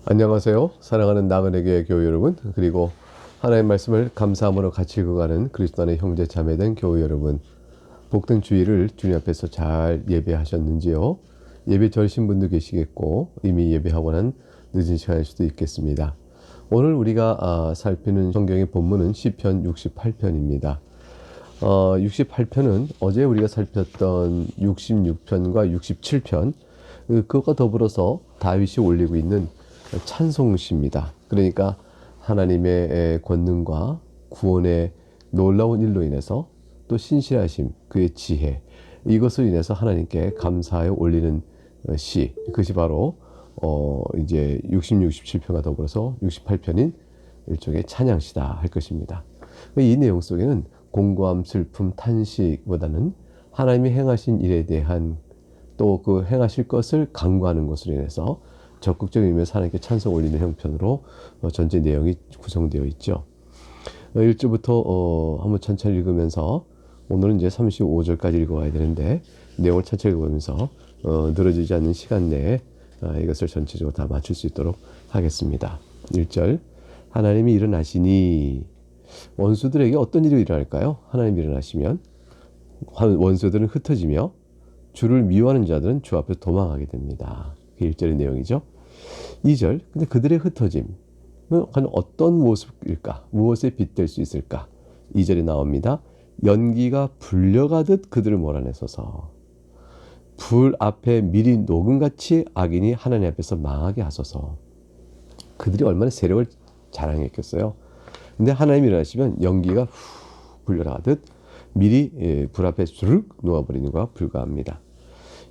안녕하세요. 사랑하는 나그네 교회 교회 여러분, 그리고 하나님의 말씀을 감사함으로 같이 읽어가는 그리스도 안의 형제 자매된 교회 여러분, 복된 주일을 주님 앞에서 잘 예배하셨는지요? 예배 절신 분도 계시겠고 이미 예배하고 난 늦은 시간일 수도 있겠습니다. 오늘 우리가 살피는 성경의 본문은 시편 68편입니다. 68편은 어제 우리가 살폈던 66편과 67편, 그것과 더불어서 다윗이 올리고 있는 찬송시입니다. 그러니까 하나님의 권능과 구원의 놀라운 일로 인해서 또 신실하심, 그의 지혜, 이것을 인해서 하나님께 감사하여 올리는 시, 그것이 바로 이제 66, 67편과 더불어서 68편인 일종의 찬양시다 할 것입니다. 이 내용 속에는 공고함, 슬픔, 탄식보다는 하나님이 행하신 일에 대한 또 그 행하실 것을 간구하는 것으로 인해서 적극적인 의미에서 하나님께 찬송 올리는 형편으로 전체 내용이 구성되어 있죠. 1절부터 한번 천천히 읽으면서 오늘은 이제 35절까지 읽어와야 되는데 내용을 천천히 읽으면서 늘어지지 않는 시간 내에 이것을 전체적으로 다 맞출 수 있도록 하겠습니다. 1절, 하나님이 일어나시니. 원수들에게 어떤 일이 일어날까요? 하나님이 일어나시면 원수들은 흩어지며 주를 미워하는 자들은 주 앞에서 도망하게 됩니다. 그게 1절의 내용이죠. 2절, 근데 그들의 흩어짐, 과연 어떤 모습일까? 무엇에 빗댈 수 있을까? 2절에 나옵니다. 연기가 불려가듯 그들을 몰아내소서. 불 앞에 미리 녹음같이 악인이 하나님 앞에서 망하게 하소서. 그들이 얼마나 세력을 자랑했겠어요. 근데 하나님이 일어나시면 연기가 불려가듯 미리 불 앞에 주르륵 놓아버리는 것과 불과합니다.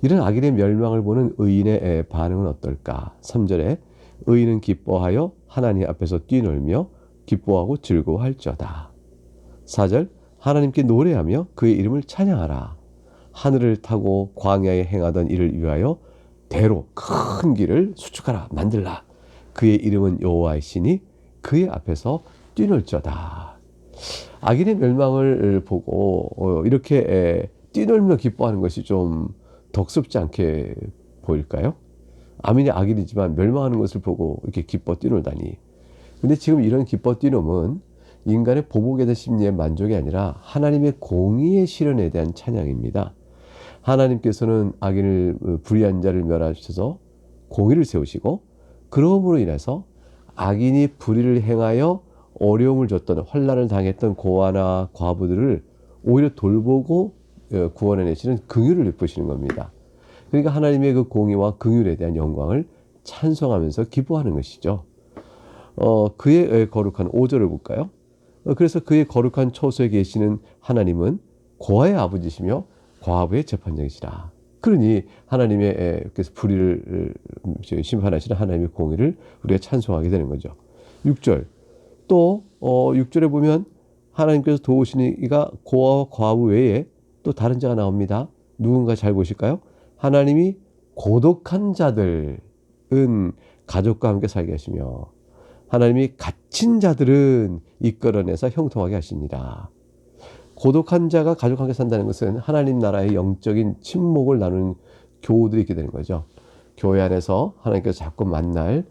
이런 악인의 멸망을 보는 의인의 반응은 어떨까? 3절에 의인은 기뻐하여 하나님 앞에서 뛰놀며 기뻐하고 즐거워할지어다. 4절, 하나님께 노래하며 그의 이름을 찬양하라. 하늘을 타고 광야에 행하던 이를 위하여 대로 큰 길을 수축하라, 만들라. 그의 이름은 여호와이시니 그의 앞에서 뛰놀지어다. 악인의 멸망을 보고 이렇게 뛰놀며 기뻐하는 것이 좀 덕습지 않게 보일까요? 아민이 악인이지만 멸망하는 것을 보고 이렇게 기뻐 뛰놀다니. 근데 지금 이런 기뻐 뛰놀은 인간의 보복에 대한 심리의 만족이 아니라 하나님의 공의의 실현에 대한 찬양입니다. 하나님께서는 악인을, 불의한 자를 멸하셔서 공의를 세우시고, 그러므로 인해서 악인이 불의를 행하여 어려움을 줬던, 환난을 당했던 고아나 과부들을 오히려 돌보고 구원해내시는 긍휼을 베푸시는 겁니다. 그러니까 하나님의 그 공의와 긍휼에 대한 영광을 찬송하면서 기뻐하는 것이죠. 그의 거룩한 5절을 볼까요? 그래서 그의 거룩한 처소에 계시는 하나님은 고아의 아버지시며 과부의 재판장이시라. 그러니 하나님의 그래서 불의를 심판하시는 하나님의 공의를 우리가 찬송하게 되는 거죠. 6절, 또 6절에 보면 하나님께서 도우시는 이가 고아와 과부 외에 또 다른 자가 나옵니다. 누군가 잘 보실까요? 하나님이 고독한 자들은 가족과 함께 살게 하시며 하나님이 갇힌 자들은 이끌어내서 형통하게 하십니다. 고독한 자가 가족과 함께 산다는 것은 하나님 나라의 영적인 친목을 나누는 교우들이 있게 되는 거죠. 교회 안에서 하나님께서 자꾸 만날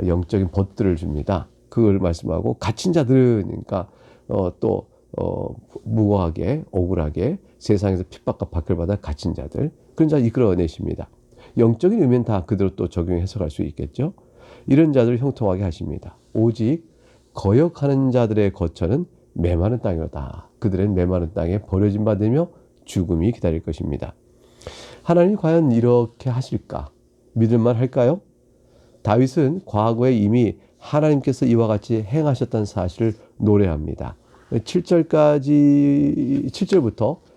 영적인 벗들을 줍니다. 그걸 말씀하고, 갇힌 자들은 그러니까 또 무고하게 억울하게 세상에서 핍박과 박해를 받아 갇힌 자들, 그런 자를 이끌어내십니다. 영적인 의미는 다 그대로 또 적용 해석할 수 있겠죠. 이런 자들을 형통하게 하십니다. 오직 거역하는 자들의 거처는 메마른 땅이로다. 그들은 메마른 땅에 버려진 바 되며 죽음이 기다릴 것입니다. 하나님이 과연 이렇게 하실까? 믿을만 할까요? 다윗은 과거에 이미 하나님께서 이와 같이 행하셨다는 사실을 노래합니다. 7절부터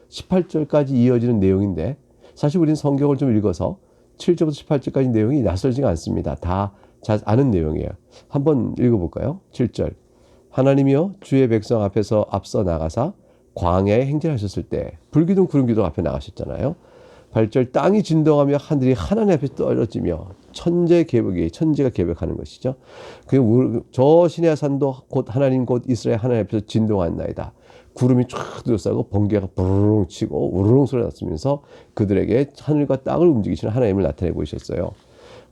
18절까지 이어지는 내용인데, 사실 우리는 성경을 좀 읽어서 7절부터 18절까지 내용이 낯설지가 않습니다. 다 잘 아는 내용이에요. 한번 읽어볼까요? 7절, 하나님이여 주의 백성 앞에서 앞서 나가사 광야에 행진하셨을 때, 불기둥 구름기둥 앞에 나가셨잖아요. 8절, 땅이 진동하며 하늘이 하나님 앞에 떨어지며 천지가 개벽하는 것이죠. 저 시내야 산도 곧 하나님 곧 이스라엘 하나님 앞에서 진동한나이다. 구름이 쫙 둘러싸고 번개가 부르릉 치고 우르릉 소리 났으면서 그들에게 하늘과 땅을 움직이시는 하나님을 나타내 보이셨어요.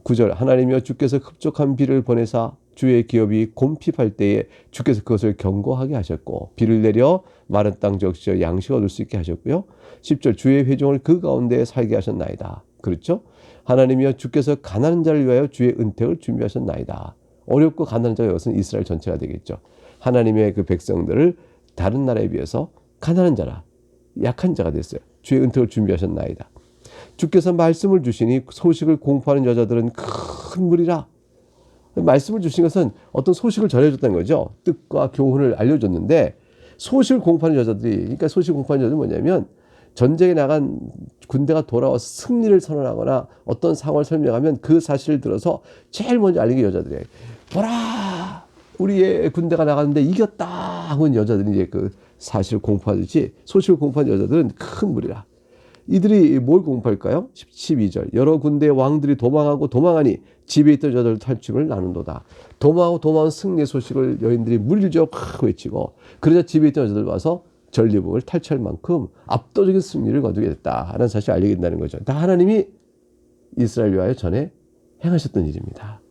9절 하나님이여 주께서 흡족한 비를 보내사 주의 기업이 곰핍할 때에 주께서 그것을 견고하게 하셨고 비를 내려 마른 땅 적시어 양식 얻을 수 있게 하셨고요. 10절 주의 회중을 그 가운데 살게 하셨나이다. 그렇죠? 하나님이여 주께서 가난한 자를 위하여 주의 은택을 준비하셨나이다. 어렵고 가난한 자가 이것은 이스라엘 전체가 되겠죠. 하나님의 그 백성들을 다른 나라에 비해서 가난한 자라 약한 자가 됐어요. 주의 은택을 준비하셨나이다. 주께서 말씀을 주시니 소식을 공포하는 여자들은 큰 무리라. 말씀을 주신 것은 어떤 소식을 전해줬다는 거죠. 뜻과 교훈을 알려줬는데 소식을 공포하는 여자들이, 그러니까 소식을 공포하는 여자들은 뭐냐면 전쟁에 나간 군대가 돌아와서 승리를 선언하거나 어떤 상황을 설명하면 그 사실을 들어서 제일 먼저 알리는 게 여자들이에요. 보라! 우리의 군대가 나갔는데 이겼다! 하고 여자들이 이제 그 사실을 공포하듯이 소식을 공포하는 여자들은 큰 무리라. 이들이 뭘 공포할까요? 12절 여러 군대의 왕들이 도망하고 도망하니 집에 있던 여자들 탈춤을 나눈도다. 도망하고 도망한 승리 소식을 여인들이 물리적 외치고 그러자 집에 있던 여자들 와서 전리품을 탈취할 만큼 압도적인 승리를 거두게 됐다라는 사실을 알리게 된다는 거죠. 다 하나님이 이스라엘 위하여 전에 행하셨던 일입니다.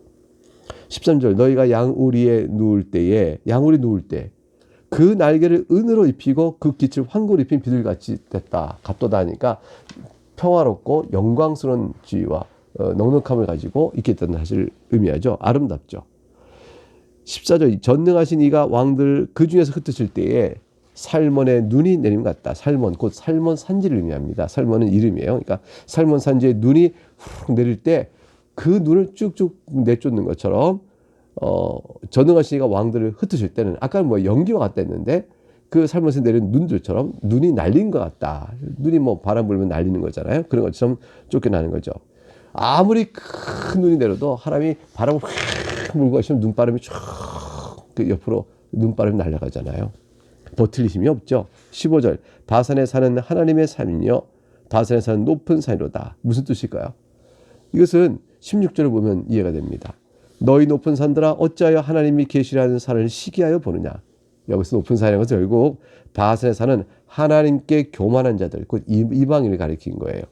13절 너희가 양우리에 누울 때에 양우리 누울 때 그 날개를 은으로 입히고 그 깃을 황구로 입힌 비둘같이 됐다. 같도다 하니까 평화롭고 영광스러운 지위와 넉넉함을 가지고 있겠다는 사실을 의미하죠. 아름답죠. 14절 전능하신 이가 왕들 그 중에서 흩으실 때에 살몬의 눈이 내림 같다. 살몬 곧 살몬 산지를 의미합니다. 살몬은 이름이에요. 그러니까 살몬 산지에 눈이 훅 내릴 때 그 눈을 쭉쭉 내쫓는 것처럼 전능하신 이가 왕들을 흩으실 때는 아까는 뭐 연기와 같다 했는데 그 살몬에서 내린 눈들처럼 눈이 날린 것 같다. 눈이 뭐 바람 불면 날리는 거잖아요. 그런 것처럼 쫓겨나는 거죠. 아무리 큰 눈이 내려도 하나님이 바람을 확 물고 가시면 눈바람이 쫙 옆으로 눈바람이 날아가잖아요. 버틸 힘이 없죠. 15절 바산에 사는 하나님의 산이요 바산에 사는 높은 산이로다. 무슨 뜻일까요? 이것은 16절을 보면 이해가 됩니다. 너희 높은 산들아 어찌하여 하나님이 계시라는 산을 시기하여 보느냐. 여기서 높은 산이라는 것은 결국 바산에 사는 하나님께 교만한 자들, 곧 이방인을 가리킨 거예요.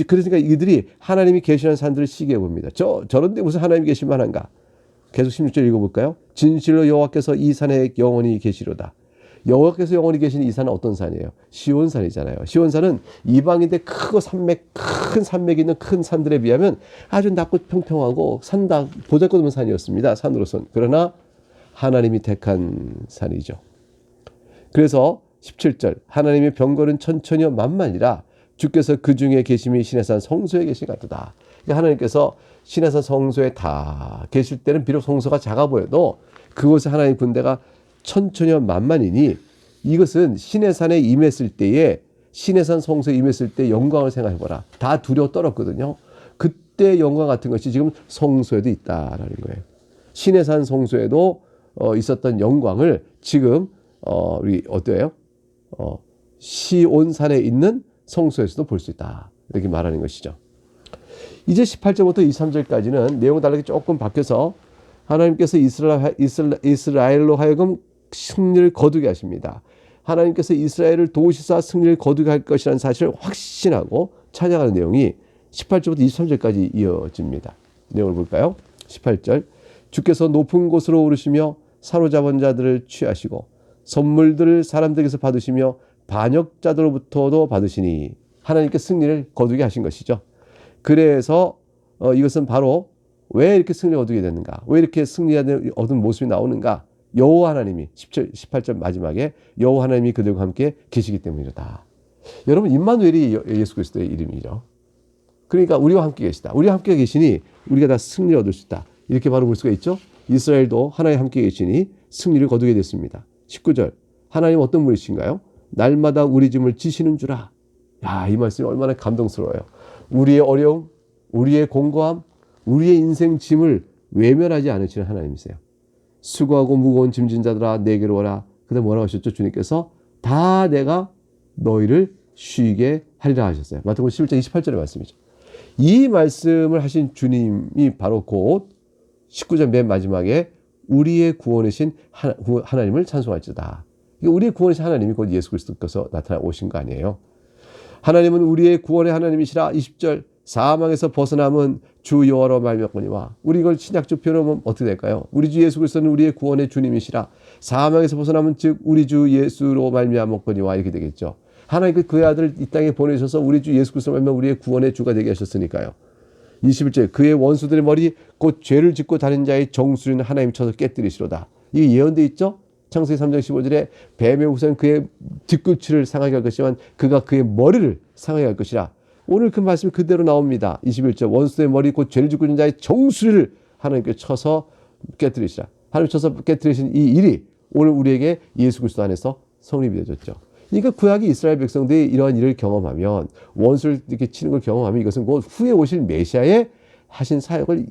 그러니까 이들이 하나님이 계시라는 산들을 시기해 봅니다. 저런데 무슨 하나님이 계실 만한가? 계속 16절 읽어볼까요? 진실로 여호와께서 이 산에 영원히 계시로다. 여호와께서 영원히 계시는 이 산은 어떤 산이에요? 시온산이잖아요. 시온산은 이방인데 크고 큰 산맥이 있는 큰 산들에 비하면 아주 낮고 평평하고 산다 보잘것없는 산이었습니다. 산으로선. 그러나 하나님이 택한 산이죠. 그래서 17절 하나님의 병거는 천천히요 만만이라 주께서 그 중에 계심이 시내산 성소에 계신 같도다. 그러니까 하나님께서 시내산 성소에 다 계실 때는 비록 성소가 작아 보여도 그곳에 하나님 군대가 천천히와 만만이니 이것은 시내산에 임했을 때에 시내산 성소에 임했을 때 영광을 생각해보라. 다 두려워 떨었거든요. 그때 영광 같은 것이 지금 성소에도 있다라는 거예요. 시내산 성소에도 있었던 영광을 지금 우리 어때요? 시온산에 있는 성소에서도 볼 수 있다. 이렇게 말하는 것이죠. 이제 18절부터 23절까지는 내용 다르게 조금 바뀌어서 하나님께서 이스라엘로 하여금 승리를 거두게 하십니다. 하나님께서 이스라엘을 도우시사 승리를 거두게 할 것이라는 사실을 확신하고 찾아가는 내용이 18절부터 23절까지 이어집니다. 내용을 볼까요? 18절 주께서 높은 곳으로 오르시며 사로잡은 자들을 취하시고 선물들을 사람들에게서 받으시며 반역자들로부터도 받으시니 하나님께 승리를 거두게 하신 것이죠. 그래서 이것은 바로 왜 이렇게 승리를 거두게 되는가? 왜 이렇게 승리를 얻은 모습이 나오는가? 여호와 하나님이 18절 마지막에 여호와 하나님이 그들과 함께 계시기 때문이다. 여러분 임마누엘이 예수 그리스도의 이름이죠. 그러니까 우리와 함께 계시다. 우리와 함께 계시니 우리가 다 승리를 얻을 수 있다. 이렇게 바로 볼 수가 있죠. 이스라엘도 하나님 함께 계시니 승리를 거두게 됐습니다. 19절 하나님 어떤 분이신가요? 날마다 우리 짐을 지시는 주라. 야, 이 말씀이 얼마나 감동스러워요. 우리의 어려움, 우리의 공고함, 우리의 인생 짐을 외면하지 않으시는 하나님이세요. 수고하고 무거운 짐진 자들아 내게로 오라. 그다음 뭐라고 하셨죠? 주님께서 다 내가 너희를 쉬게 하리라 하셨어요. 마태복음 11장 28절의 말씀이죠. 이 말씀을 하신 주님이 바로 곧 19절 맨 마지막에 우리의 구원이신 하나님을 찬송할지다. 우리의 구원이신 하나님이 곧 예수 그리스도께서 나타나 오신 거 아니에요. 하나님은 우리의 구원의 하나님이시라. 20절 사망에서 벗어남은 주 여호와로 말미암거니와. 우리 이걸 신약적 표현하면 어떻게 될까요? 우리 주 예수 그리스도는 우리의 구원의 주님이시라. 사망에서 벗어남은 즉 우리 주 예수로 말미암거니와 이렇게 되겠죠. 하나님 그의 아들을 이 땅에 보내셔서 우리 주 예수 그리스도로 말미암아 우리의 구원의 주가 되게 하셨으니까요. 21절 그의 원수들의 머리 곧 죄를 짓고 다른 자의 정수리는 하나님 쳐서 깨뜨리시로다. 이게 예언돼 있죠? 창세기 3장 15절에 뱀의 후손은 그의 뒤꿈치를 상하게 할 것이지만 그가 그의 머리를 상하게 할 것이라. 오늘 그 말씀이 그대로 나옵니다. 21절 원수의 머리 곧 죄를 짓고 있는 자의 정수리를 하나님께 쳐서 깨뜨리시라. 하나님 쳐서 깨뜨리신 이 일이 오늘 우리에게 예수 그리스도 안에서 성립이 되어졌죠. 그러니까 구약의 이스라엘 백성들이 이러한 일을 경험하면 원수를 이렇게 치는 걸 경험하면 이것은 곧 후에 오실 메시아의 하신 사역을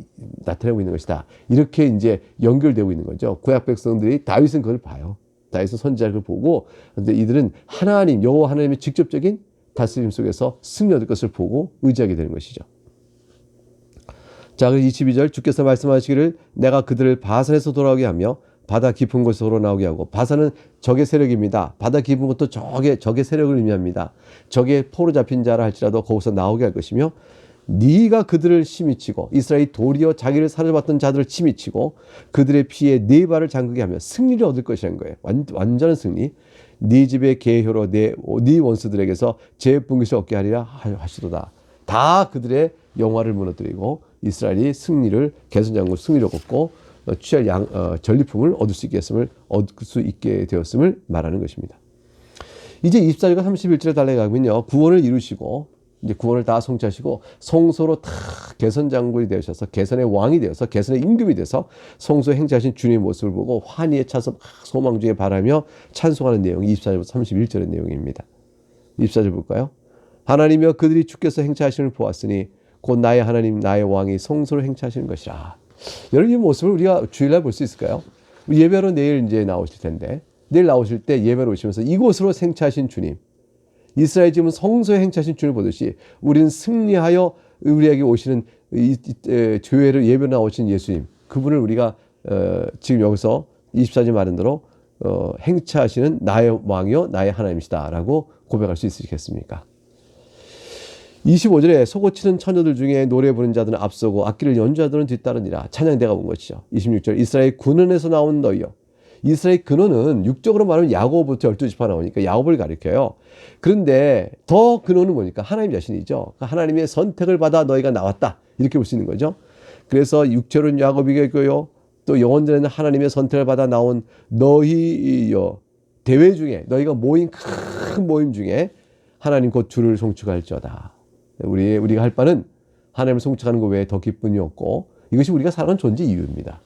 나타내고 있는 것이다. 이렇게 이제 연결되고 있는 거죠. 구약 백성들이 다윗은 그걸 봐요. 다윗은 선지자를 보고 근데 이들은 하나님 여호와 하나님의 직접적인 다스림 속에서 승리 얻을 것을 보고 의지하게 되는 것이죠. 자, 22절 주께서 말씀하시기를 내가 그들을 바산에서 돌아오게 하며 바다 깊은 곳으로 나오게 하고. 바산은 적의 세력입니다. 바다 깊은 곳도 적의 세력을 의미합니다. 적의 포로 잡힌 자라 할지라도 거기서 나오게 할 것이며 네가 그들을 심히 치고 이스라엘이 도리어 자기를 사로잡았던 자들을 심히 치고 그들의 피에 네 발을 잠그게 하며 승리를 얻을 것이라는 거예요. 완전한 승리. 네 집의 계효로 네 원수들에게서 재분깃을 얻게 하리라 하시도다. 다 그들의 영화를 무너뜨리고 이스라엘이 승리를 개선장군 승리를 얻고 취할 전리품을 얻을 수 있게 되었음을 말하는 것입니다. 이제 24절과 31절에 달려가면요. 구원을 이루시고 이제 구원을 다 성취하시고 성소로 다 개선장군이 되셔서 개선의 왕이 되어서 개선의 임금이 돼서 성소 행차하신 주님의 모습을 보고 환희에 차서 소망 중에 바라며 찬송하는 내용이 24절부터 31절의 내용입니다. 24절 볼까요? 하나님이여 그들이 주께서 행차하심을 보았으니 곧 나의 하나님 나의 왕이 성소로 행차하시는 것이라. 여러분 이 모습을 우리가 주일날 볼 수 있을까요? 예배로 내일 이제 나오실 텐데 내일 나오실 때 예배로 오시면서 이곳으로 행차하신 주님 이스라엘 지금 성소에 행차하신 주님을 보듯이 우리는 승리하여 우리에게 오시는 교회를 예배로 나오신 예수님 그분을 우리가 지금 여기서 24절 말한 대로 행차하시는 나의 왕이요 나의 하나님이시다 라고 고백할 수 있으시겠습니까? 25절에 소고치는 처녀들 중에 노래 부르는 자들은 앞서고 악기를 연주하들은 뒤따르니라. 찬양대가 온 것이죠. 26절 이스라엘 근원에서 나온 너희여. 이스라엘 근원은 육적으로 말하면 야곱부터 12지파 나오니까 야곱을 가리켜요. 그런데 더 근원은 뭐니까 하나님 자신이죠. 하나님의 선택을 받아 너희가 나왔다. 이렇게 볼 수 있는 거죠. 그래서 육체로는 야곱이겠고요. 또 영혼전에는 하나님의 선택을 받아 나온 너희여. 대회 중에 너희가 모인 큰 모임 중에 하나님 곧 주를 송축할지어다. 우리가 할 바는 하나님을 송축하는 것 외에 더 기쁨이 없고 이것이 우리가 살아가는 존재 이유입니다.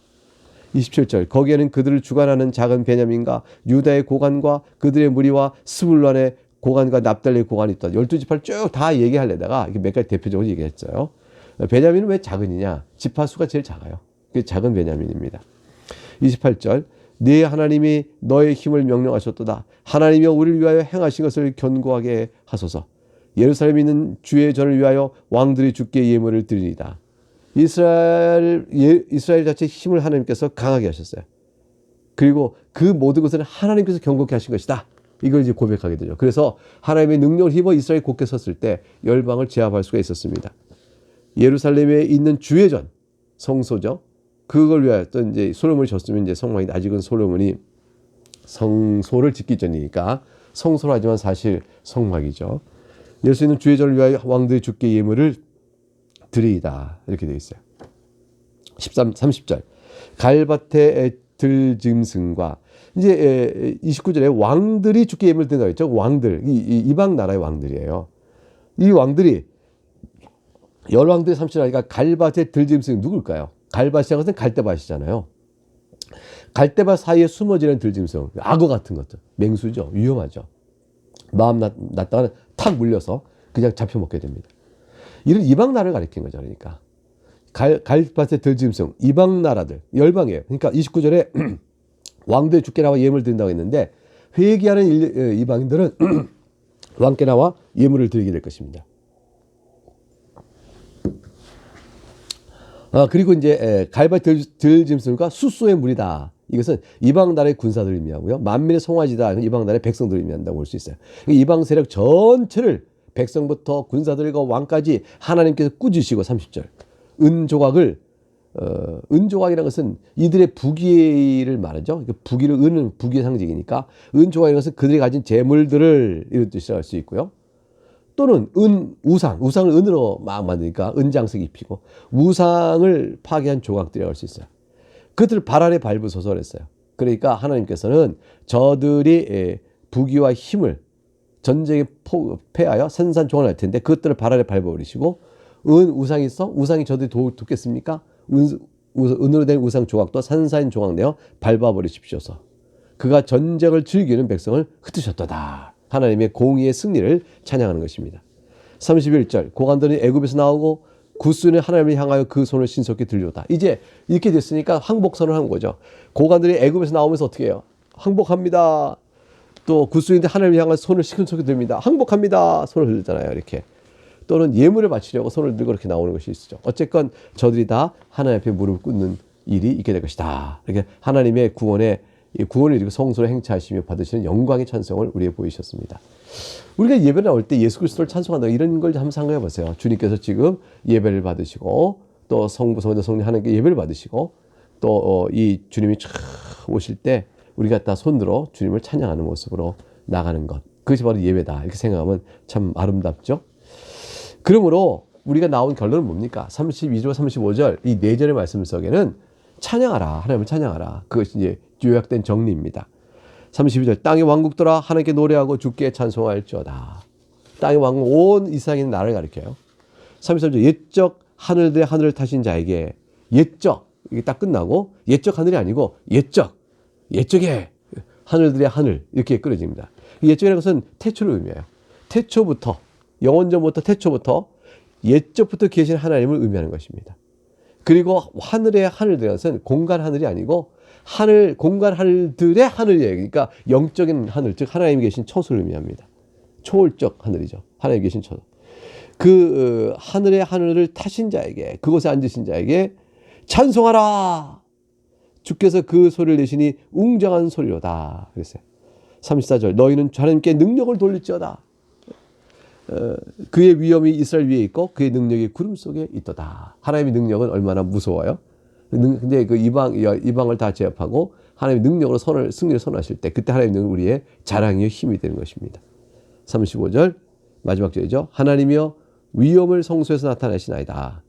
27절 거기에는 그들을 주관하는 작은 베냐민과 유다의 고관과 그들의 무리와 스불론의 고관과 납달리의 고관이 있다. 12지파를 쭉 다 얘기하려다가 몇 가지 대표적으로 얘기했어요. 베냐민은 왜 작으냐? 지파 수가 제일 작아요. 그게 작은 베냐민입니다. 28절 네 하나님이 너의 힘을 명령하셨도다. 하나님이여 우리를 위하여 행하신 것을 견고하게 하소서. 예루살렘에 있는 주의 전을 위하여 왕들이 주께 예물을 드리니다. 이스라엘 자체의 힘을 하나님께서 강하게 하셨어요. 그리고 그 모든 것은 하나님께서 견고케 하신 것이다. 이걸 이제 고백하게 되죠. 그래서 하나님의 능력을 힘입어 이스라엘이 굳게 섰을 때 열방을 제압할 수가 있었습니다. 예루살렘에 있는 주의 전 성소죠. 그걸 위하여 또 이제 솔로몬이 졌으면 이제 성막이 아직은 솔로몬이 성소를 짓기 전이니까 성소로 하지만 사실 성막이죠. 예수 있는 주의 전을 위하여 왕들이 주께 예물을 드리이다. 이렇게 되어 있어요. 30절. 갈밭의 들짐승과 이제 29절에 왕들이 주께 예물을 드린다고 했죠. 왕들. 이방 나라의 왕들이에요. 이 왕들이 열왕들의 30절이니까 갈밭의 들짐승이 누굴까요? 갈밭이라는 것은 갈대밭이잖아요. 갈대밭 사이에 숨어지는 들짐승, 악어 같은 것들, 맹수죠. 위험하죠. 마음 났다가 탁 물려서 그냥 잡혀먹게 됩니다. 이런 이방 나라를 가리킨 거죠. 그러니까 갈밭의 들짐승, 이방 나라들, 열방이에요. 그러니까 29절에 왕들 주께 나와 예물을 드린다고 했는데 회개하는 이방인들은 왕께 나와 예물을 드리게 될 것입니다. 그리고 이제 갈밭 들짐승과 숫소의 무리다. 이것은 이방 나라의 군사들을 의미하고요. 만민의 송아지다. 이방 나라의 백성들을 의미한다고 볼 수 있어요. 이방 세력 전체를 백성부터 군사들과 왕까지 하나님께서 꾸짖으시고 30절 은조각이라는 것은 이들의 부귀를 말하죠. 부귀를 은은 부귀의 상징이니까 은조각이라는 것은 그들이 가진 재물들을 이런 뜻이라 할 수 있고요. 또는 우상을 은으로 막 만드니까 은장색 입히고 우상을 파괴한 조각들이라고 할 수 있어요. 그들을 발 아래 밟으소서 그랬어요. 그러니까 하나님께서는 저들이 부귀와 힘을 전쟁에 패하여 산산조각날 텐데 그것들을 발 아래 밟아버리시고 우상이 있어? 우상이 저들이 돕겠습니까? 은으로 된 우상 조각도 산산인 조각 내어 밟아버리십시오서. 그가 전쟁을 즐기는 백성을 흩으셨도다. 하나님의 공의의 승리를 찬양하는 것입니다. 31절 고관들이 애굽에서 나오고 구스는 하나님을 향하여 그 손을 신속히 들려오다. 이제 이렇게 됐으니까 항복선을 한 거죠. 고관들이 애굽에서 나오면서 어떻게 해요? 항복합니다. 또 구스인데 하나님을 향하여 손을 신속히 듭니다. 항복합니다. 손을 들잖아요. 이렇게. 또는 예물을 바치려고 손을 들고 이렇게 나오는 것이 있죠. 어쨌건 저들이 다 하나님 앞에 무릎을 꿇는 일이 있게 될 것이다. 이렇게 하나님의 구원을 이루고 성소를 행차하시며 받으시는 영광의 찬송을 우리에게 보이셨습니다. 우리가 예배 나올 때 예수 그리스도를 찬송한다 이런 걸 한번 생각해 보세요. 주님께서 지금 예배를 받으시고 또 성부 성자 성령 하나님께 예배를 받으시고 또 이 주님이 쫙 오실 때 우리가 다 손들어 주님을 찬양하는 모습으로 나가는 것. 그것이 바로 예배다. 이렇게 생각하면 참 아름답죠. 그러므로 우리가 나온 결론은 뭡니까? 32절, 35절 이 4절의 말씀 속에는 찬양하라. 하나님을 찬양하라. 그것이 이제 요약된 정리입니다. 32절 땅의 왕국들아 하나님께 노래하고 주께 찬송할지어다. 땅의 왕국 온 이스라엘에 있는 나라를 가리켜요. 33절 옛적 하늘들의 하늘을 타신 자에게 옛적 이게 딱 끝나고 옛적 하늘이 아니고 옛적의 하늘들의 하늘 이렇게 끌어집니다. 옛적이라는 것은 태초를 의미해요. 태초부터 영원전부터 태초부터 옛적부터 계신 하나님을 의미하는 것입니다. 그리고 하늘의 하늘들은 것은 공간 하늘이 아니고 공간 하늘들의 하늘이에요. 그러니까 영적인 하늘, 즉 하나님이 계신 처소를 의미합니다. 초월적 하늘이죠. 하나님이 계신 처소. 그 하늘의 하늘을 타신 자에게, 그곳에 앉으신 자에게 찬송하라. 주께서 그 소리를 내시니 웅장한 소리로다. 그랬어요. 34절 너희는 하나님께 능력을 돌릴지어다. 그의 위엄이 이스라엘 위에 있고 그의 능력이 구름 속에 있도다. 하나님의 능력은 얼마나 무서워요. 근데 그 이방을 다 제압하고 하나님의 능력으로 승리를 선언하실 때 그때 하나님의 능력은 우리의 자랑이요 힘이 되는 것입니다. 35절 마지막 절이죠. 하나님이여 위엄을 성소에서 나타내시나이다.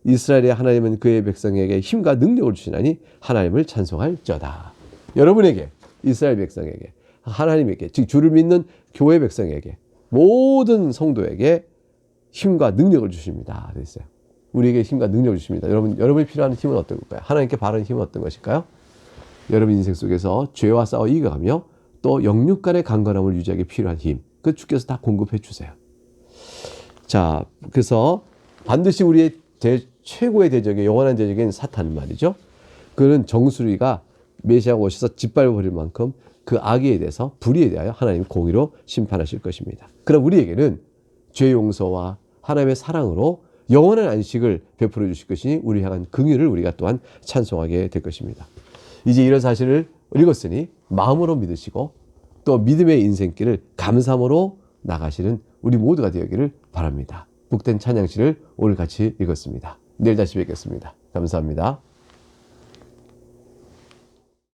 이스라엘의 하나님은 그의 백성에게 힘과 능력을 주시나니 하나님을 찬송할지어다. 여러분에게 이스라엘 백성에게 하나님에게 즉 주를 믿는 교회 백성에게 모든 성도에게 힘과 능력을 주십니다. 그랬어요. 우리에게 힘과 능력을 주십니다. 여러분이 필요한 힘은 어떤 걸까요? 하나님께 바라는 힘은 어떤 것일까요? 여러분 인생 속에서 죄와 싸워 이겨가며 또 영육 간의 강건함을 유지하기 필요한 힘. 그 주께서 다 공급해 주세요. 자, 그래서 반드시 우리의 최고의 대적이 영원한 대적인 사탄 말이죠. 그는 정수리가 메시아가 오셔서 짓밟아 버릴 만큼 그 악에 대해서 불의에 대하여 하나님 공의로 심판하실 것입니다. 그럼 우리에게는 죄 용서와 하나님의 사랑으로 영원한 안식을 베풀어 주실 것이니 우리 향한 긍휼을 우리가 또한 찬송하게 될 것입니다. 이제 이런 사실을 읽었으니 마음으로 믿으시고 또 믿음의 인생길을 감사함으로 나가시는 우리 모두가 되기를 바랍니다. 복된 찬양시를 오늘 같이 읽었습니다. 내일 다시 뵙겠습니다. 감사합니다.